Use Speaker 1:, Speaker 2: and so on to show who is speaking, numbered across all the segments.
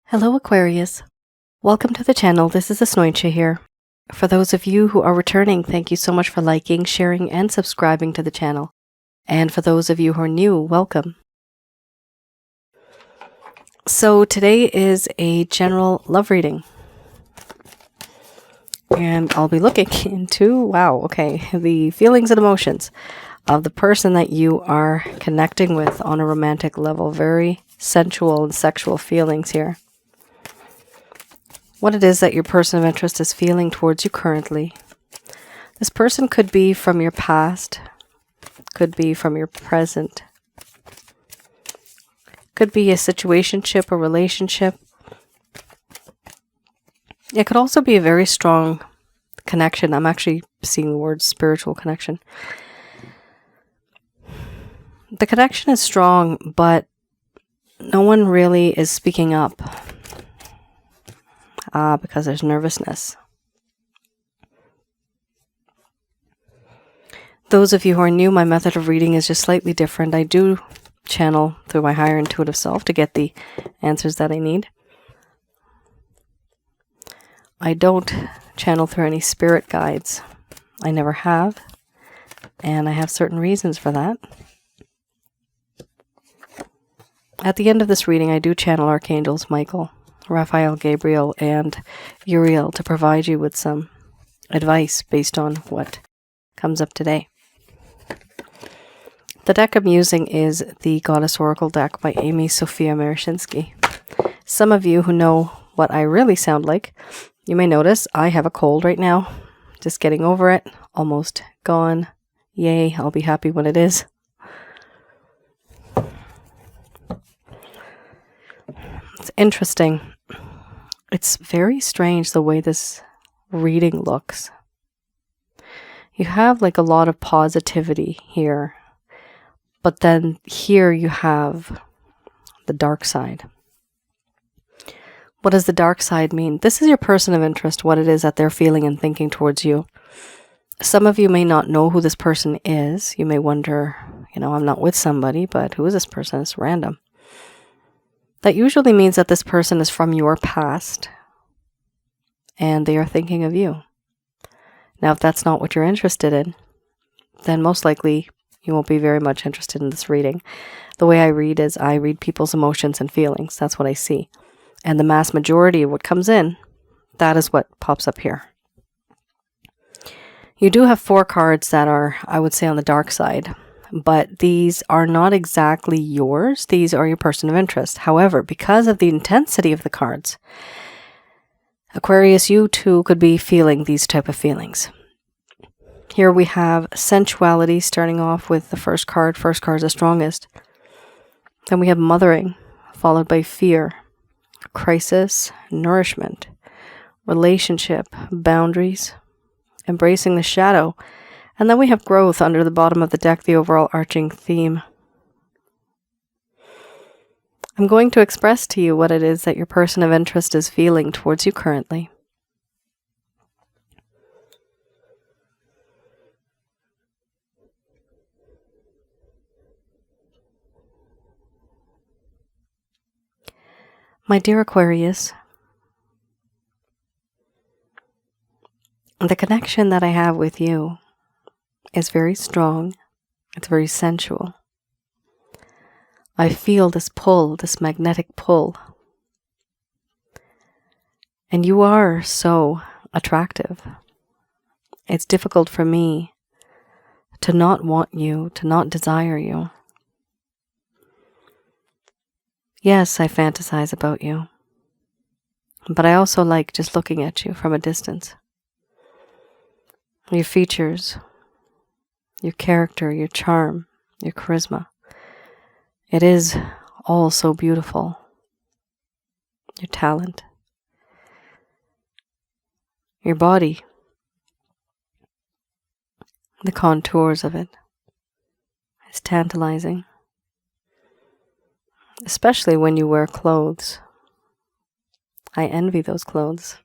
Speaker 1: Hello Aquarius. Welcome to the channel. This is Asnointia here. For those of you who are returning, thank you so much for liking, sharing, and subscribing to the channel. And for those of you who are new, welcome. So today is a general love reading. And I'll be looking into, the feelings and emotions of the person that you are connecting with on a romantic level. Very sensual and sexual feelings here. What it is that your person of interest is feeling towards you currently. This person could be from your past, could be from your present, could be a situationship or relationship. It could also be a very strong connection. I'm actually seeing the word spiritual connection. The connection is strong, but no one really is speaking up because there's nervousness. Those of you who are new, my method of reading is just slightly different. I do channel through my higher intuitive self to get the answers that I need. I don't channel through any spirit guides. I never have, and I have certain reasons for that. At the end of this reading, I do channel Archangels Michael, Raphael, Gabriel, and Uriel to provide you with some advice based on what comes up today. The deck I'm using is the Goddess Oracle deck by Amy Sophia Marashinsky. Some of you who know what I really sound like, you may notice I have a cold right now. Just getting over it. Almost gone. Yay, I'll be happy when it is. It's interesting. It's very strange the way this reading looks. You have like a lot of positivity here, but then here you have the dark side. What does the dark side mean? This is your person of interest, what it is that they're feeling and thinking towards you. Some of you may not know who this person is. You may wonder, I'm not with somebody, but who is this person? It's random. That usually means that this person is from your past and they are thinking of you. Now, if that's not what you're interested in, then most likely you won't be very much interested in this reading. The way I read is I read people's emotions and feelings. That's what I see. And the mass majority of what comes in, that is what pops up here. You do have 4 cards that are, I would say, on the dark side. But these are not exactly yours. These are your person of interest. However, because of the intensity of the cards, Aquarius, you too could be feeling these type of feelings. Here we have sensuality starting off with the first card. First card is the strongest. Then we have mothering, followed by fear, crisis, nourishment, relationship, boundaries, embracing the shadow. And then we have growth under the bottom of the deck, the overall arching theme. I'm going to express to you what it is that your person of interest is feeling towards you currently. My dear Aquarius, the connection that I have with you is very strong. It's very sensual. I feel this pull, this magnetic pull. And you are so attractive. It's difficult for me to not want you, to not desire you. Yes, I fantasize about you. But I also like just looking at you from a distance. Your features, your character, your charm, your charisma. It is all so beautiful. Your talent. Your body. The contours of it. It's tantalizing. Especially when you wear clothes. I envy those clothes.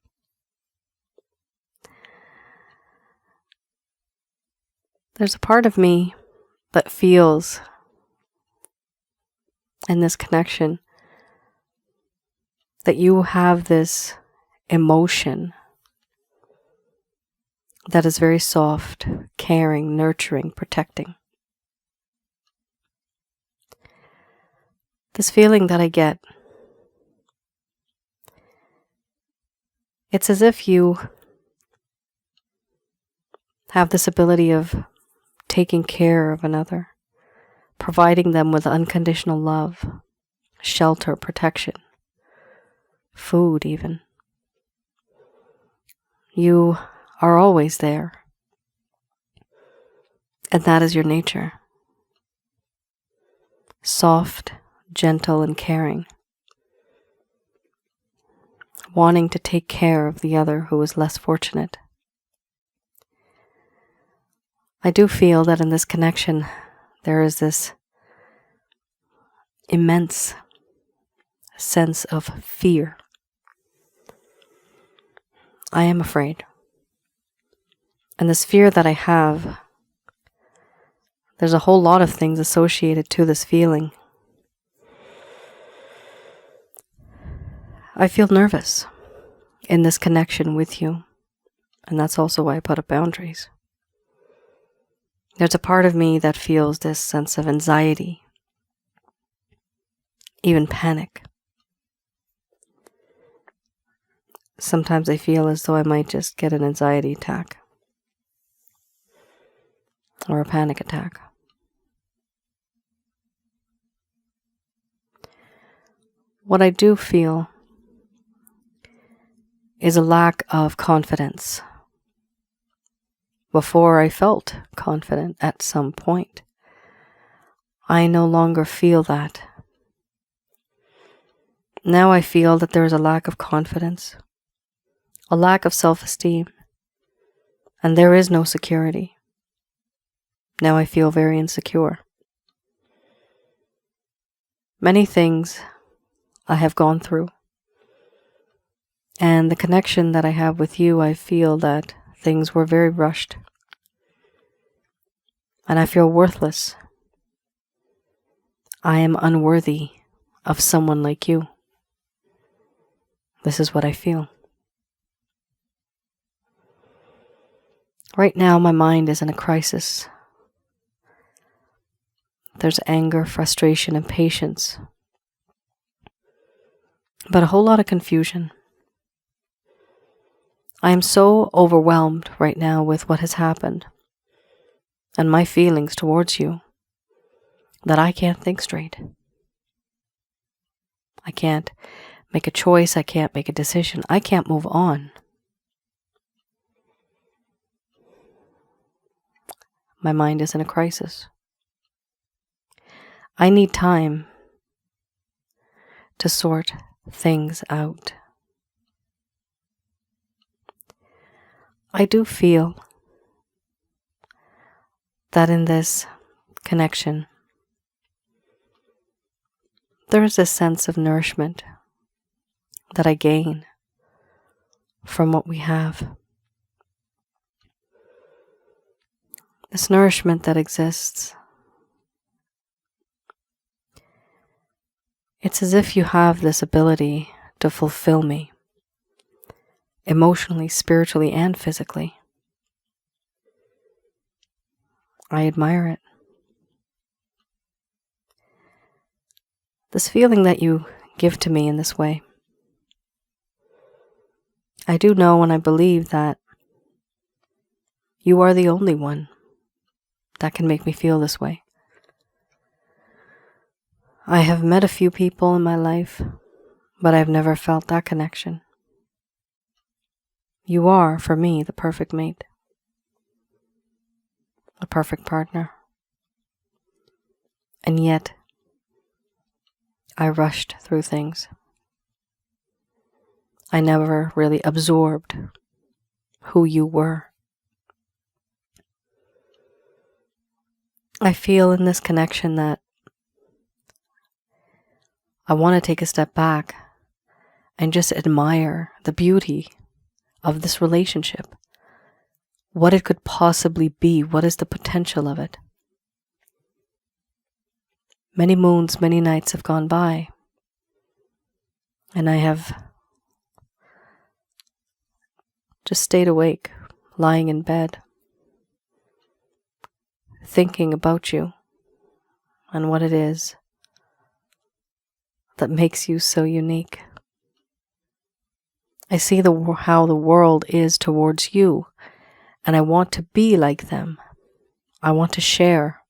Speaker 1: There's a part of me that feels in this connection that you have this emotion that is very soft, caring, nurturing, protecting. This feeling that I get, it's as if you have this ability of taking care of another, providing them with unconditional love, shelter, protection, food even. You are always there, and that is your nature. Soft, gentle, and caring, wanting to take care of the other who is less fortunate. I do feel that in this connection, there is this immense sense of fear. I am afraid. And this fear that I have, there's a whole lot of things associated to this feeling. I feel nervous in this connection with you, and that's also why I put up boundaries. There's a part of me that feels this sense of anxiety, even panic. Sometimes I feel as though I might just get an anxiety attack or a panic attack. What I do feel is a lack of confidence. Before I felt confident at some point, I no longer feel that. Now I feel that there is a lack of confidence, a lack of self-esteem, and there is no security. Now I feel very insecure. Many things I have gone through, and the connection that I have with you, I feel that things were very rushed, and I feel worthless. I am unworthy of someone like you. This is what I feel. Right now, my mind is in a crisis. There's anger, frustration, impatience, but a whole lot of confusion. I am so overwhelmed right now with what has happened and my feelings towards you that I can't think straight. I can't make a choice. I can't make a decision. I can't move on. My mind is in a crisis. I need time to sort things out. I do feel that in this connection, there is a sense of nourishment that I gain from what we have. This nourishment that exists, it's as if you have this ability to fulfill me, emotionally, spiritually, and physically. I admire it. This feeling that you give to me in this way, I do know and I believe that you are the only one that can make me feel this way. I have met a few people in my life, but I've never felt that connection. You are, for me, the perfect mate, a perfect partner. And yet, I rushed through things. I never really absorbed who you were. I feel in this connection that I want to take a step back and just admire the beauty of this relationship, what it could possibly be, what is the potential of it. Many moons, many nights have gone by, And I have just stayed awake, lying in bed, thinking about you and what it is that makes you so unique. I see how the world is towards you, and I want to be like them. I want to share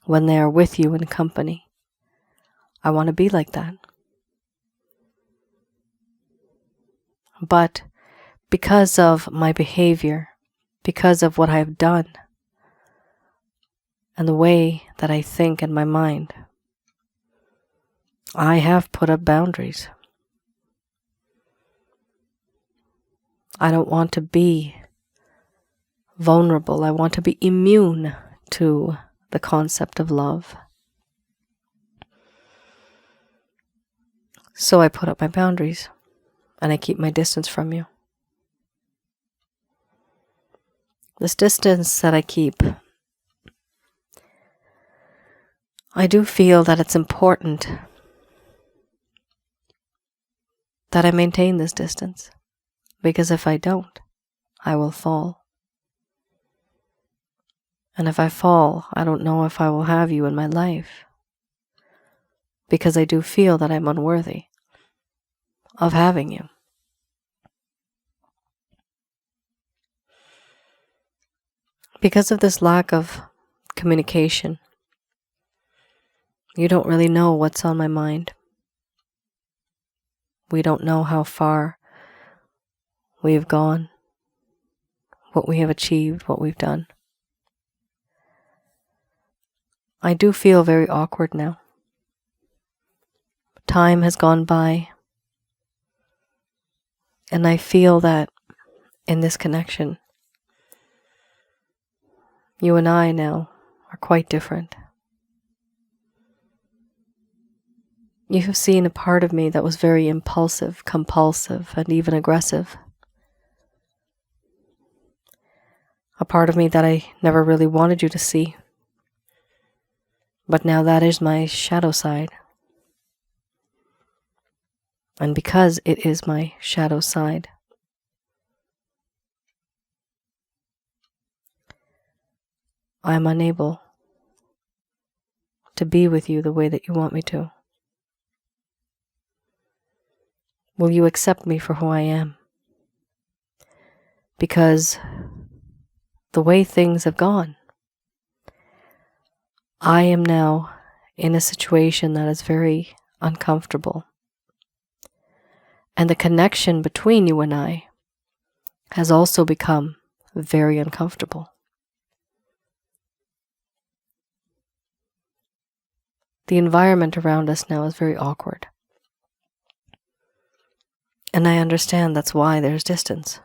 Speaker 1: when they are with you in company. I want to be like that. But because of my behavior, because of what I have done, and the way that I think in my mind, I have put up boundaries. I don't want to be vulnerable. I want to be immune to the concept of love. So I put up my boundaries and I keep my distance from you. This distance that I keep, I do feel that it's important that I maintain this distance, because if I don't, I will fall. And if I fall, I don't know if I will have you in my life, because I do feel that I'm unworthy of having you. Because of this lack of communication, you don't really know what's on my mind. We don't know how far we have gone, what we have achieved, what we've done. I do feel very awkward now. Time has gone by, and I feel that in this connection, you and I now are quite different. You have seen a part of me that was very impulsive, compulsive, and even aggressive. A part of me that I never really wanted you to see. But now that is my shadow side. And because it is my shadow side, I am unable to be with you the way that you want me to. Will you accept me for who I am? Because the way things have gone, I am now in a situation that is very uncomfortable. And the connection between you and I has also become very uncomfortable. The environment around us now is very awkward. And I understand that's why there's distance.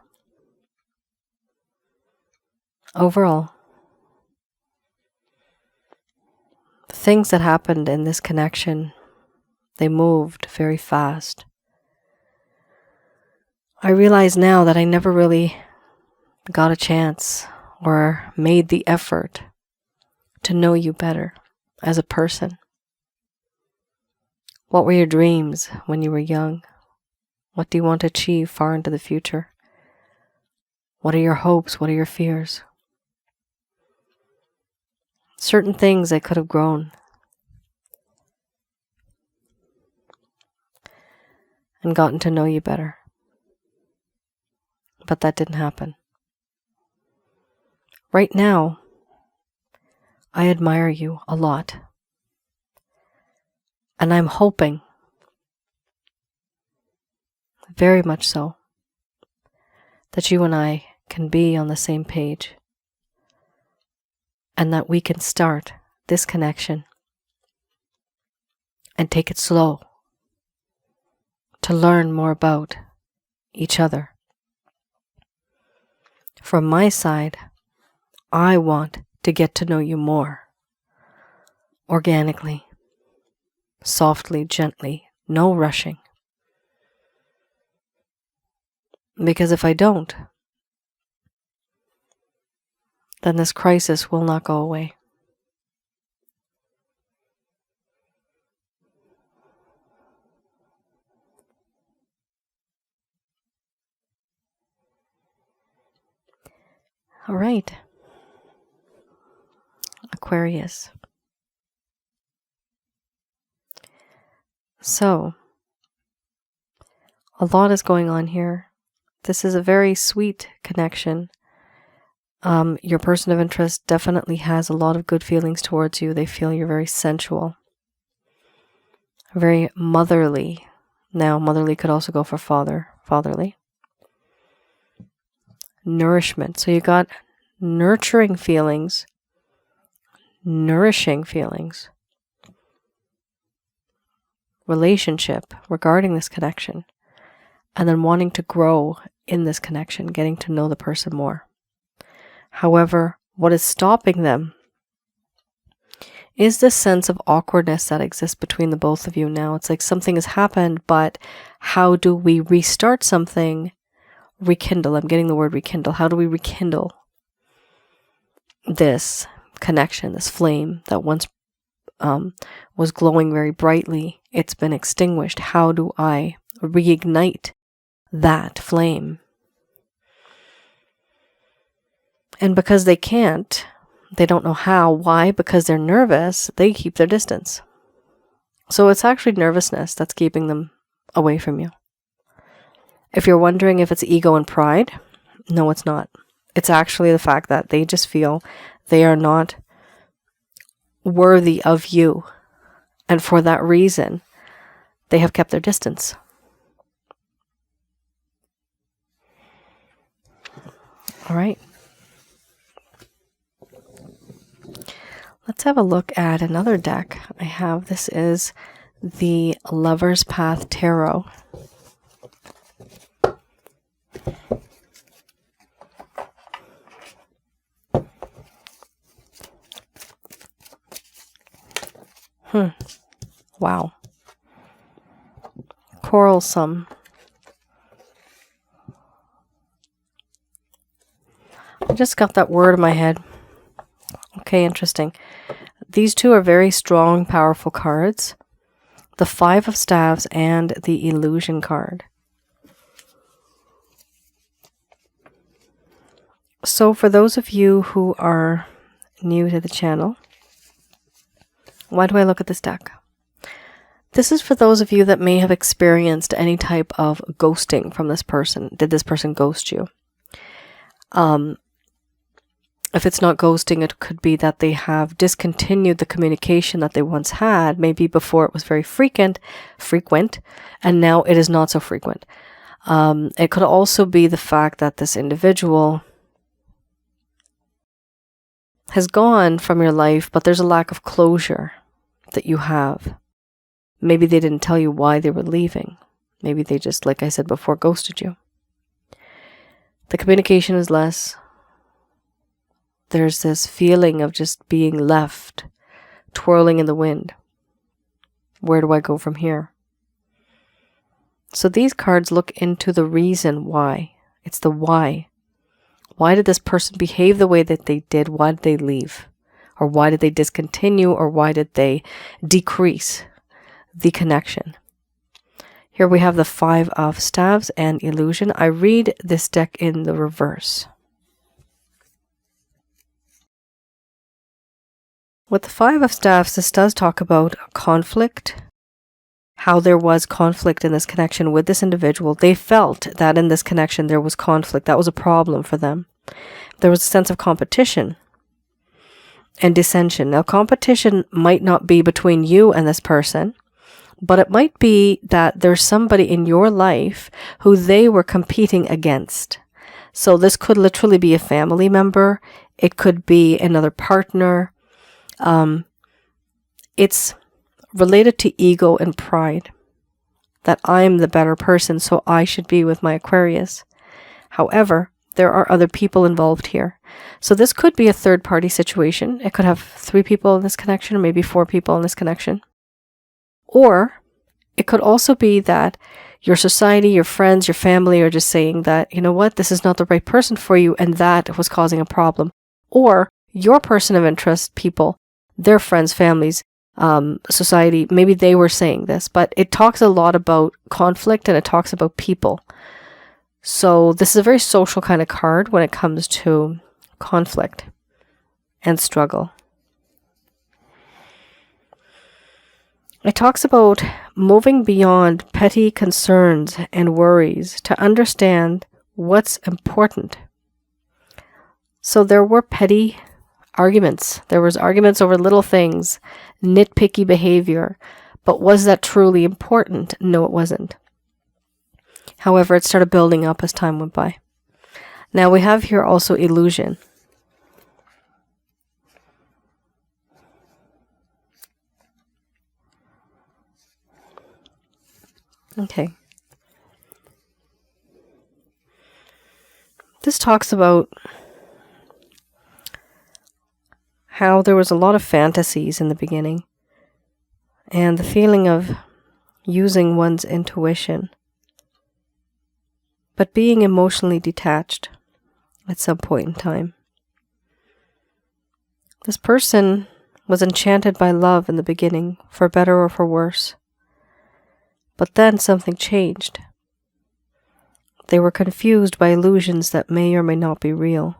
Speaker 1: Overall, the things that happened in this connection, they moved very fast. I realize now that I never really got a chance or made the effort to know you better as a person. What were your dreams when you were young? What do you want to achieve far into the future? What are your hopes? What are your fears? Certain things I could have grown and gotten to know you better. But that didn't happen. Right now, I admire you a lot. And I'm hoping, very much so, that you and I can be on the same page and that we can start this connection and take it slow to learn more about each other. From my side, I want to get to know you more, organically, softly, gently, no rushing. Because if I don't, then this crisis will not go away. All right. Aquarius. So, a lot is going on here. This is a very sweet connection. Your person of interest definitely has a lot of good feelings towards you. They feel you're very sensual, very motherly. Now, motherly could also go for fatherly. Nourishment. So you got nurturing feelings, nourishing feelings, relationship regarding this connection, and then wanting to grow in this connection, getting to know the person more. However, what is stopping them is this sense of awkwardness that exists between the both of you now. It's like something has happened, but how do we restart something? Rekindle. I'm getting the word rekindle. How do we rekindle this connection, this flame that once was glowing very brightly? It's been extinguished. How do I reignite that flame? And because they can't, they don't know how. Why? Because they're nervous, they keep their distance. So it's actually nervousness that's keeping them away from you. If you're wondering if it's ego and pride, no, it's not. It's actually the fact that they just feel they are not worthy of you. And for that reason, they have kept their distance. All right. Let's have a look at another deck I have. This is the Lover's Path Tarot. Wow. Quarrelsome. I just got that word in my head. Okay, interesting. These two are very strong, powerful cards. The Five of Staves and the Illusion card. So for those of you who are new to the channel, why do I look at this deck? This is for those of you that may have experienced any type of ghosting from this person. Did this person ghost you? If it's not ghosting, it could be that they have discontinued the communication that they once had. Maybe before it was very frequent, and now it is not so frequent. It could also be the fact that this individual has gone from your life, but there's a lack of closure that you have. Maybe they didn't tell you why they were leaving. Maybe they just, like I said before, ghosted you. The communication is less. There's this feeling of just being left, twirling in the wind. Where do I go from here? So these cards look into the reason why. It's the why. Why did this person behave the way that they did? Why did they leave? Or why did they discontinue? Or why did they decrease the connection? Here we have the Five of Staves and Illusion. I read this deck in the reverse. With the Five of Staves, this does talk about conflict, how there was conflict in this connection with this individual. They felt that in this connection there was conflict. That was a problem for them. There was a sense of competition and dissension. Now, competition might not be between you and this person, but it might be that there's somebody in your life who they were competing against. So this could literally be a family member. It could be another partner. It's related to ego and pride, that I'm the better person, so I should be with my Aquarius. However, there are other people involved here. So this could be a third-party situation. It could have 3 people in this connection, or maybe 4 people in this connection. Or it could also be that your society, your friends, your family are just saying that, you know what, this is not the right person for you, and that was causing a problem. Or your person of interest, people, their friends, families, society, maybe they were saying this, but it talks a lot about conflict and it talks about people. So this is a very social kind of card when it comes to conflict and struggle. It talks about moving beyond petty concerns and worries to understand what's important. So there were petty arguments. There was arguments over little things, nitpicky behavior. But was that truly important? No, it wasn't. However, it started building up as time went by. Now we have here also illusion. Okay. This talks about how there was a lot of fantasies in the beginning and the feeling of using one's intuition, but being emotionally detached at some point in time. This person was enchanted by love in the beginning, for better or for worse. But then something changed. They were confused by illusions that may or may not be real.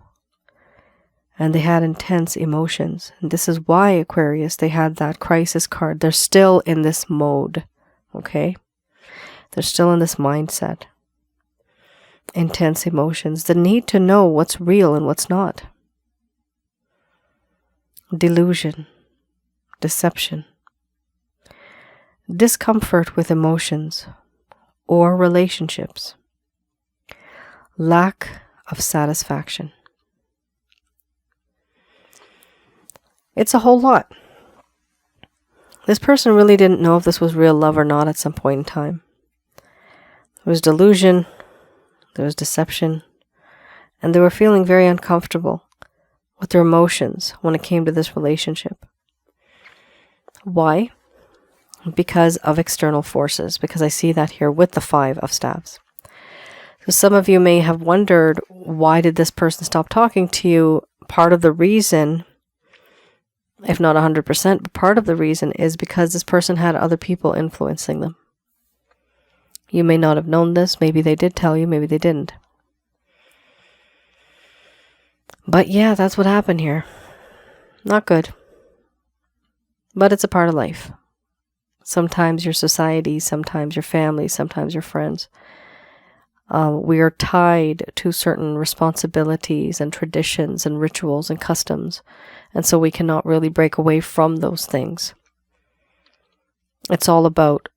Speaker 1: And they had intense emotions. And this is why, Aquarius, they had that crisis card. They're still in this mode, okay? They're still in this mindset. Intense emotions. The need to know what's real and what's not. Delusion. Deception. Discomfort with emotions or relationships. Lack of satisfaction. It's a whole lot. This person really didn't know if this was real love or not at some point in time. There was delusion, there was deception, and they were feeling very uncomfortable with their emotions when it came to this relationship. Why? Because of external forces, because I see that here with the 5 of Staves. So some of you may have wondered, why did this person stop talking to you? Part of the reason, if not 100%, but part of the reason is because this person had other people influencing them. You may not have known this. Maybe they did tell you, maybe they didn't. But yeah, that's what happened here. Not good. But it's a part of life. Sometimes your society, sometimes your family, sometimes your friends. We are tied to certain responsibilities and traditions and rituals and customs. And so we cannot really break away from those things. It's all about,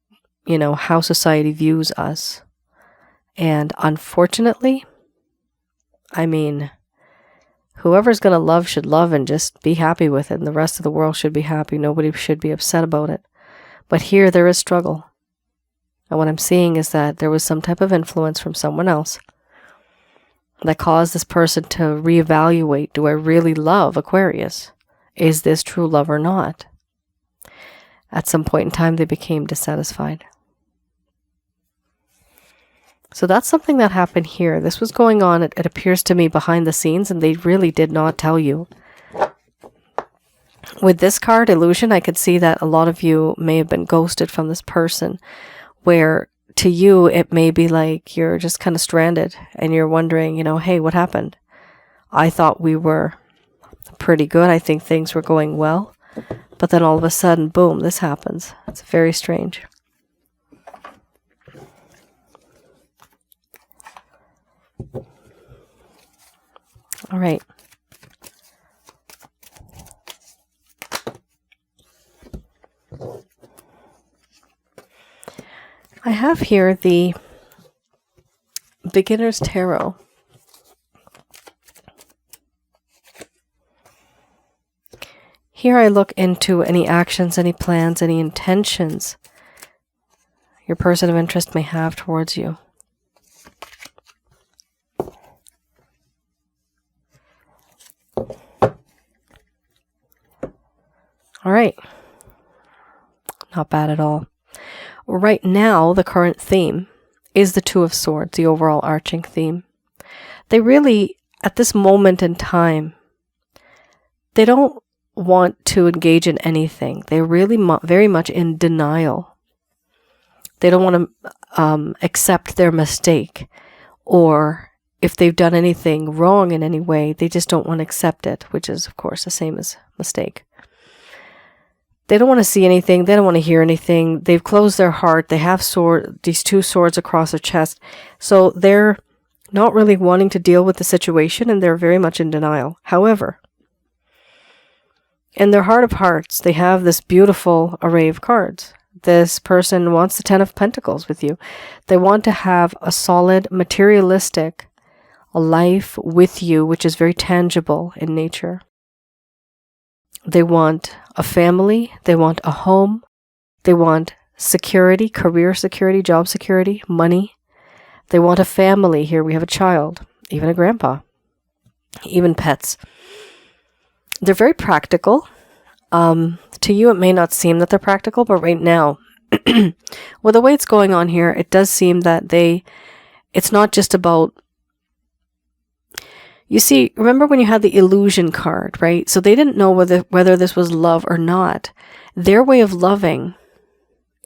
Speaker 1: how society views us. And unfortunately, whoever's going to love should love and just be happy with it. And the rest of the world should be happy. Nobody should be upset about it. But here there is struggle. And what I'm seeing is that there was some type of influence from someone else that caused this person to reevaluate, do I really love Aquarius? Is this true love or not? At some point in time, they became dissatisfied. So that's something that happened here. This was going on, it appears to me, behind the scenes, and they really did not tell you. With this card, Illusion, I could see that a lot of you may have been ghosted from this person, where to you, it may be like you're just kind of stranded and you're wondering, hey, what happened? I thought we were pretty good. I think things were going well. But then all of a sudden, boom, this happens. It's very strange. All right. I have here the Beginner's Tarot. Here I look into any actions, any plans, any intentions your person of interest may have towards you. All right. Not bad at all. Right now, the current theme is the Two of Swords, the overall arching theme. They really, at this moment in time, they don't want to engage in anything. They're really very much in denial. They don't want to accept their mistake or if they've done anything wrong in any way, they just don't want to accept it, which is, of course, the same as mistake. They don't want to see anything. They don't want to hear anything. They've closed their heart. They have these two swords across their chest. So they're not really wanting to deal with the situation, and they're very much in denial. However, in their heart of hearts, they have this beautiful array of cards. This person wants the 10 of Pentacles with you. They want to have a solid, materialistic life with you, which is very tangible in nature. They want a family. They want a home. They want security, career security, job security, money. They want a family. Here we have a child, even a grandpa, even pets. They're very practical. To you, it may not seem that they're practical, but right now, well, the way it's going on here, it does seem that it's not just about, you see, remember when you had the illusion card, right? So they didn't know whether this was love or not. Their way of loving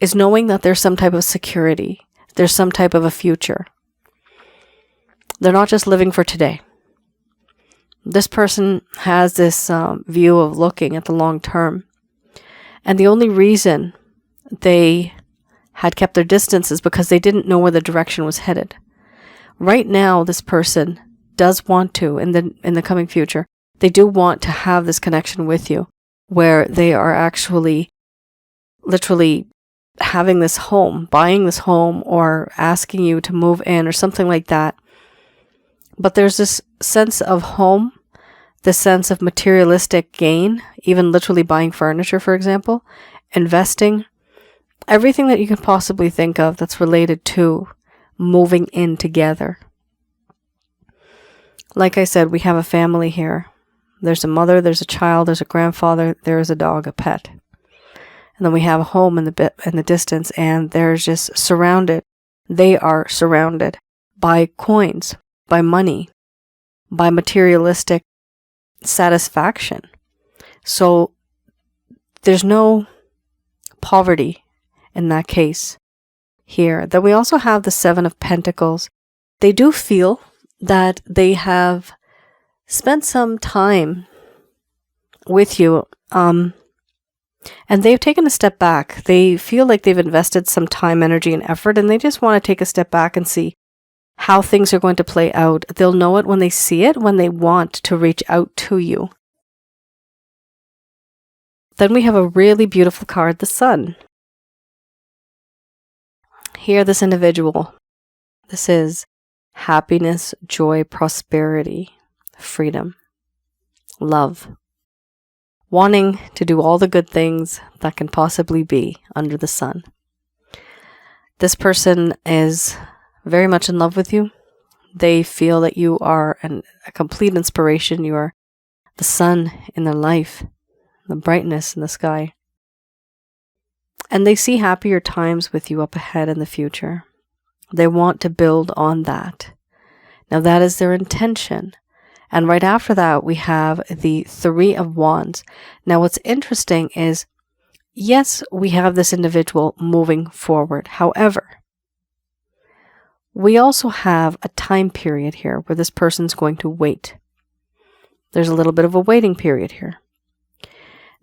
Speaker 1: is knowing that there's some type of security. There's some type of a future. They're not just living for today. This person has this view of looking at the long term. And the only reason they had kept their distance is because they didn't know where the direction was headed. Right now, this person does want to, in the coming future, they do want to have this connection with you, where they are actually literally having this home, buying this home, or asking you to move in or something like that. But there's this sense of home, this sense of materialistic gain, even literally buying furniture, for example, investing, everything that you can possibly think of that's related to moving in together. Like I said, we have a family here. There's a mother, there's a child, there's a grandfather, there's a dog, a pet. And then we have a home in the distance, and there's just surrounded. They are surrounded by coins, by money, by materialistic satisfaction. So there's no poverty in that case here. Then we also have the 7 of Pentacles. They do feel that they have spent some time with you, and they've taken a step back. They feel like they've invested some time, energy, and effort, and they just want to take a step back and see how things are going to play out. They'll know it when they see it, when they want to reach out to you. Then we have a really beautiful card, the Sun. Here, this individual, this is happiness, joy, prosperity, freedom, love, wanting to do all the good things that can possibly be under the sun. This person is very much in love with you. They feel that you are a complete inspiration. You are the sun in their life, the brightness in the sky. And they see happier times with you up ahead in the future. They want to build on that. Now that is their intention. And right after that, we have the 3 of Wands. Now what's interesting is, yes, we have this individual moving forward. However, we also have a time period here where this person's going to wait. There's a little bit of a waiting period here.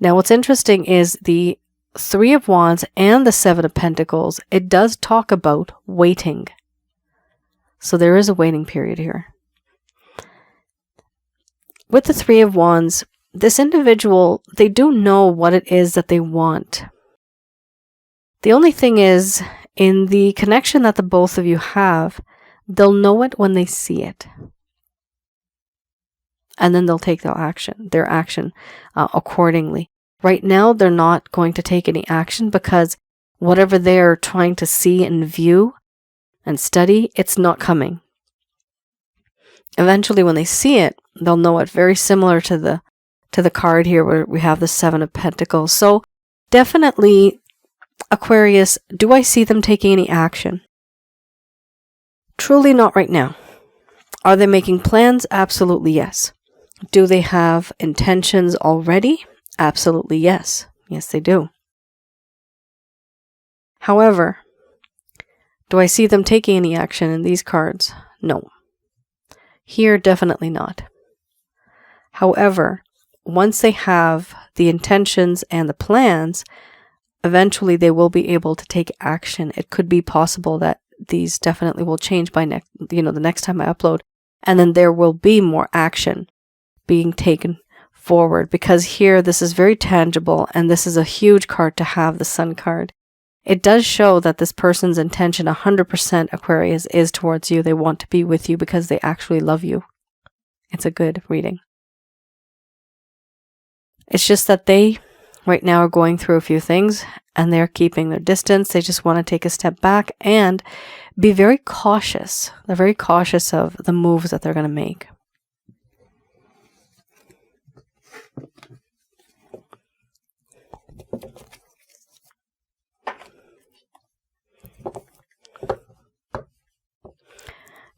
Speaker 1: Now what's interesting is the 3 of Wands and the 7 of Pentacles, it does talk about waiting. So there is a waiting period here. With the 3 of Wands, this individual, they do know what it is that they want. The only thing is, in the connection that the both of you have, they'll know it when they see it. And then they'll take their action accordingly. Right now, they're not going to take any action because whatever they're trying to see and view and study, it's not coming. Eventually, when they see it, they'll know it. Very similar to the card here where we have the 7 of Pentacles. So definitely, Aquarius, do I see them taking any action? Truly not right now. Are they making plans? Absolutely yes. Do they have intentions already? Absolutely yes. Yes, they do. However, do I see them taking any action in these cards? No. Here, definitely not. However, once they have the intentions and the plans, eventually they will be able to take action. It could be possible that these definitely will change by the next time I upload, and then there will be more action being taken forward, because here this is very tangible, and this is a huge card to have, the Sun card. It does show that this person's intention 100%, Aquarius, is towards you. They want to be with you because they actually love you. It's a good reading. It's just that they right now are going through a few things and they're keeping their distance. They just want to take a step back and be very cautious. They're very cautious of the moves that they're going to make.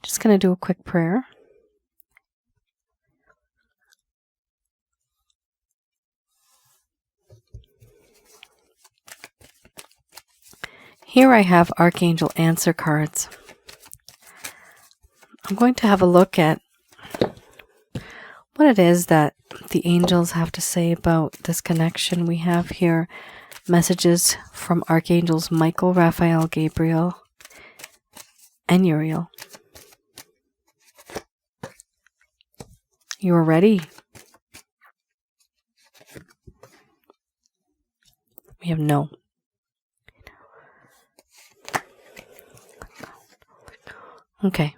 Speaker 1: Just going to do a quick prayer. Here I have Archangel Answer cards. I'm going to have a look at what it is that the angels have to say about this connection. We have here messages from Archangels Michael, Raphael, Gabriel, and Uriel. You are ready. We have no. Okay.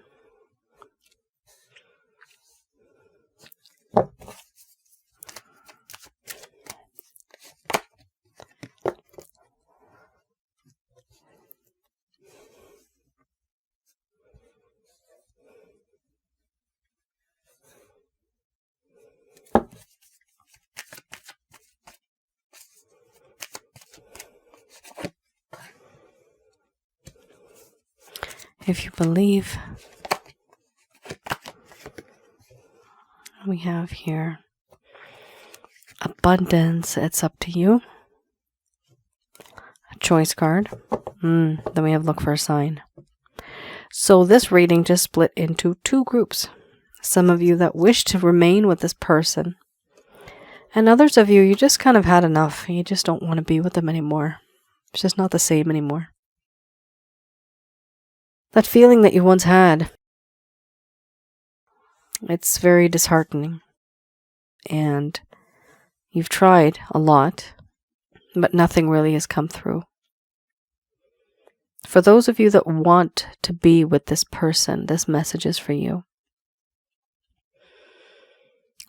Speaker 1: If you believe, we have here abundance. It's up to you. A choice card. Then we have look for a sign. So this reading just split into two groups. Some of you that wish to remain with this person, and others of you, you just kind of had enough. You just don't want to be with them anymore. It's just not the same anymore. That feeling that you once had, it's very disheartening. And you've tried a lot, but nothing really has come through. For those of you that want to be with this person, this message is for you.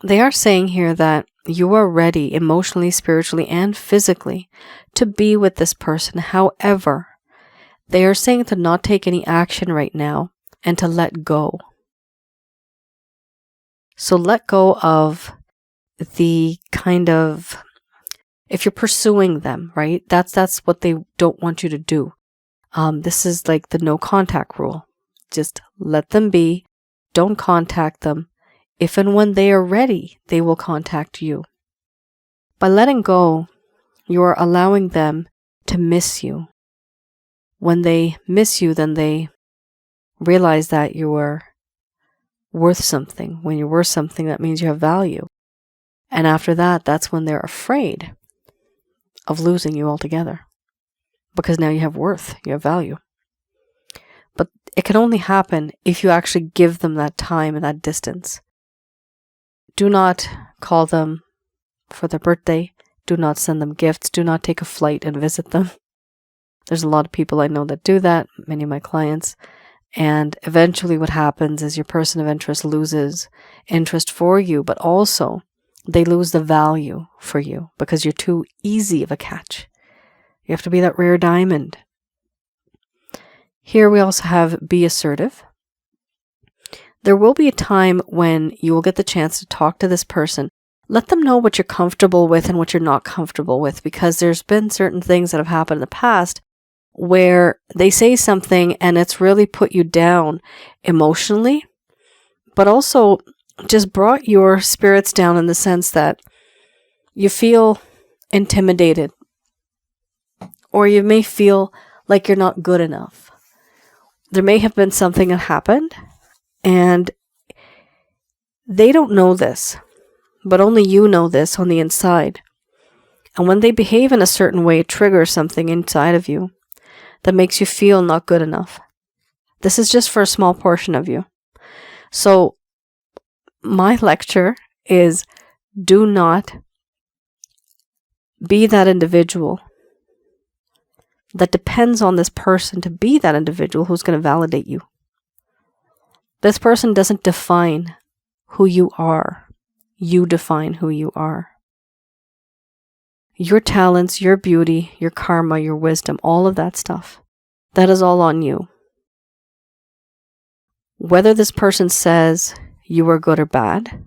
Speaker 1: They are saying here that you are ready emotionally, spiritually, and physically to be with this person. However, they are saying to not take any action right now and to let go. So let go of the kind of, if you're pursuing them, right? That's what they don't want you to do. This is like the no contact rule. Just let them be. Don't contact them. If and when they are ready, they will contact you. By letting go, you are allowing them to miss you. When they miss you, then they realize that you are worth something. When you're worth something, that means you have value. And after that, that's when they're afraid of losing you altogether. Because now you have worth, you have value. But it can only happen if you actually give them that time and that distance. Do not call them for their birthday. Do not send them gifts. Do not take a flight and visit them. There's a lot of people I know that do that, many of my clients. And eventually what happens is your person of interest loses interest for you, but also they lose the value for you because you're too easy of a catch. You have to be that rare diamond. Here we also have be assertive. There will be a time when you will get the chance to talk to this person. Let them know what you're comfortable with and what you're not comfortable with, because there's been certain things that have happened in the past where they say something and it's really put you down emotionally, but also just brought your spirits down in the sense that you feel intimidated, or you may feel like you're not good enough. There may have been something that happened, and They don't know this, but only you know this on the inside. And when they behave in a certain way, it triggers something inside of you that makes you feel not good enough. This is just for a small portion of you. So my lecture is, do not be that individual that depends on this person to be that individual who's going to validate you. This person doesn't define who you are. You define who you are. Your talents, your beauty, your karma, your wisdom, all of that stuff, that is all on you. Whether this person says you are good or bad,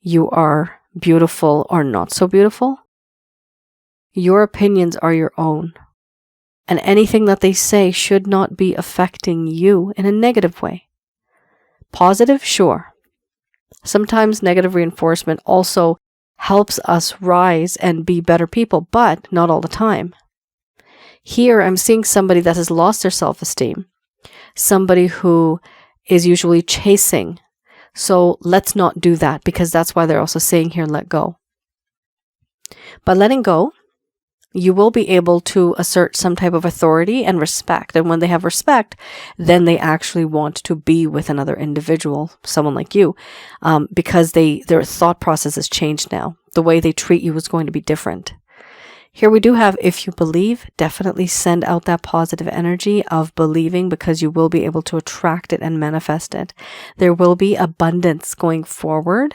Speaker 1: you are beautiful or not so beautiful, your opinions are your own. And anything that they say should not be affecting you in a negative way. Positive, sure. Sometimes negative reinforcement also helps us rise and be better people, but not all the time. Here, I'm seeing somebody that has lost their self-esteem. Somebody who is usually chasing. So let's not do that, because that's why they're also saying here, let go. By letting go, you will be able to assert some type of authority and respect. And when they have respect, then they actually want to be with another individual, someone like you, because their thought process has changed now. The way they treat you is going to be different. Here we do have, if you believe, definitely send out that positive energy of believing, because you will be able to attract it and manifest it. There will be abundance going forward.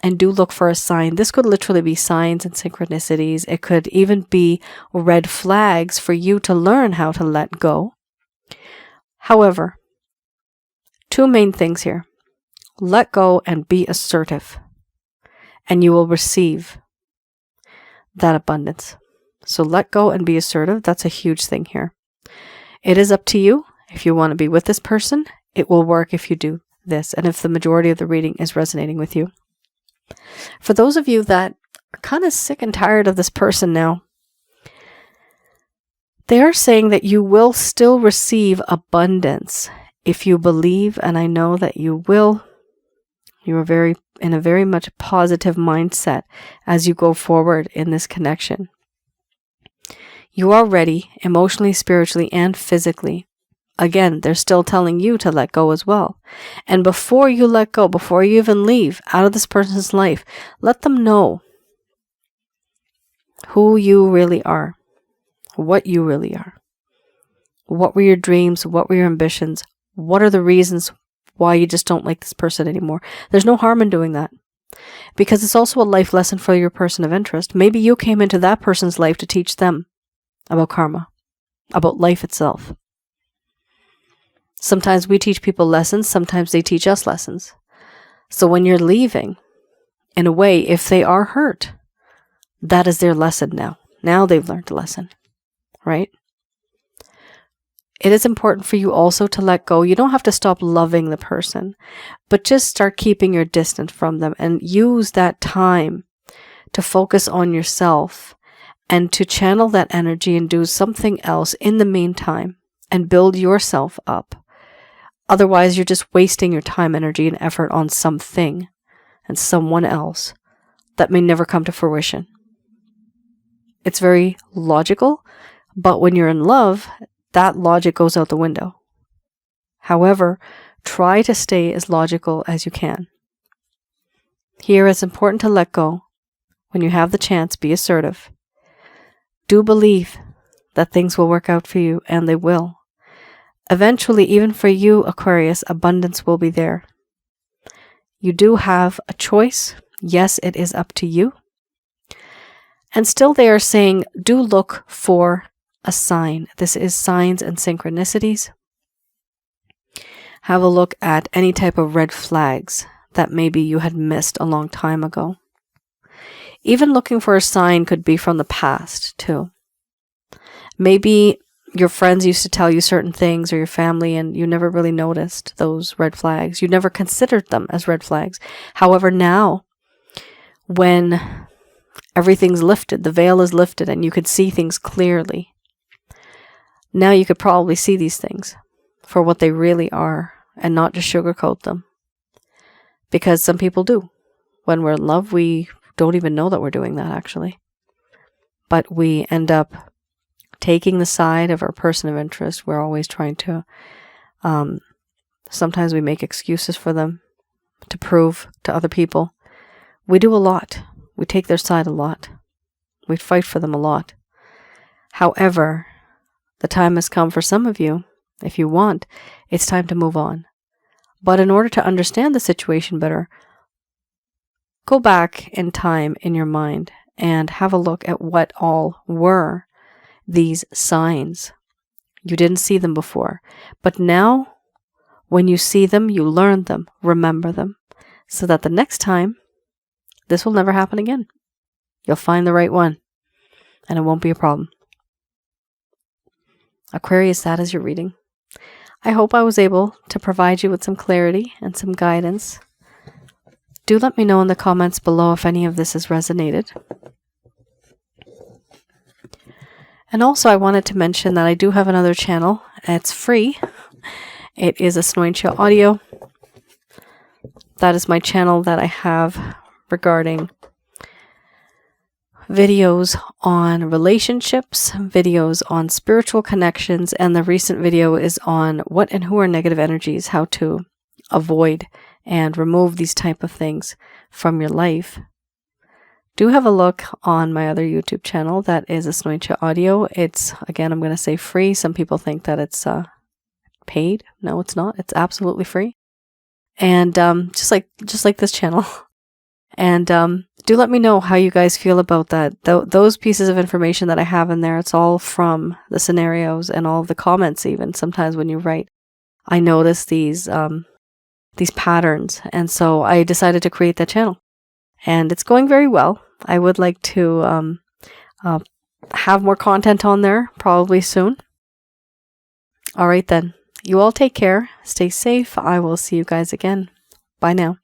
Speaker 1: And do look for a sign. This could literally be signs and synchronicities. It could even be red flags for you to learn how to let go. However, two main things here. Let go and be assertive. And you will receive that abundance. So let go and be assertive. That's a huge thing here. It is up to you. If you want to be with this person, it will work if you do this. And if the majority of the reading is resonating with you. For those of you that are kind of sick and tired of this person now, they are saying that you will still receive abundance if you believe, and I know that you will. You are in a very much positive mindset as you go forward in this connection. You are ready emotionally, spiritually, and physically. Again, they're still telling you to let go as well. And before you let go, before you even leave out of this person's life, let them know who you really are, what you really are. What were your dreams? What were your ambitions? What are the reasons why you just don't like this person anymore? There's no harm in doing that, because it's also a life lesson for your person of interest. Maybe you came into that person's life to teach them about karma, about life itself. Sometimes we teach people lessons, sometimes they teach us lessons. So when you're leaving, in a way, if they are hurt, that is their lesson now. Now they've learned a lesson, right? It is important for you also to let go. You don't have to stop loving the person, but just start keeping your distance from them and use that time to focus on yourself and to channel that energy and do something else in the meantime and build yourself up. Otherwise, you're just wasting your time, energy, and effort on something and someone else that may never come to fruition. It's very logical, but when you're in love, that logic goes out the window. However, try to stay as logical as you can. Here, it's important to let go. When you have the chance, be assertive. Do believe that things will work out for you, and they will. Eventually, even for you, Aquarius, abundance will be there. You do have a choice. Yes, it is up to you. And still they are saying, do look for a sign. This is signs and synchronicities. Have a look at any type of red flags that maybe you had missed a long time ago. Even looking for a sign could be from the past, too. Maybe your friends used to tell you certain things, or your family, and you never really noticed those red flags. You never considered them as red flags. However, now, when everything's lifted, the veil is lifted, and you could see things clearly, now you could probably see these things for what they really are, and not just sugarcoat them. Because some people do. When we're in love, we don't even know that we're doing that, actually. But we end up taking the side of our person of interest. We're always trying to, sometimes we make excuses for them to prove to other people. We do a lot. We take their side a lot. We fight for them a lot. However, the time has come for some of you, if you want, it's time to move on. But in order to understand the situation better, go back in time in your mind and have a look at what all were these signs. You didn't see them before, but now when you see them, you learn them, remember them, so that the next time, this will never happen again. You'll find the right one, and it won't be a problem. Aquarius, that is your reading. I hope I was able to provide you with some clarity and some guidance. Do let me know in the comments below if any of this has resonated. And also I wanted to mention that I do have another channel. It's free. It is Asnointia Audio. That is my channel that I have regarding videos on relationships, videos on spiritual connections, and the recent video is on what and who are negative energies, how to avoid and remove these type of things from your life. Do have a look on my other YouTube channel that is Asnointia Audio. It's, again, I'm going to say free. Some people think that it's paid. No, it's not. It's absolutely free. And just like this channel. And do let me know how you guys feel about that. Those pieces of information that I have in there, it's all from the scenarios and all of the comments even. Sometimes when you write, I notice these patterns. And so I decided to create that channel. And it's going very well. I would like to have more content on there probably soon. All right then. You all take care. Stay safe. I will see you guys again. Bye now.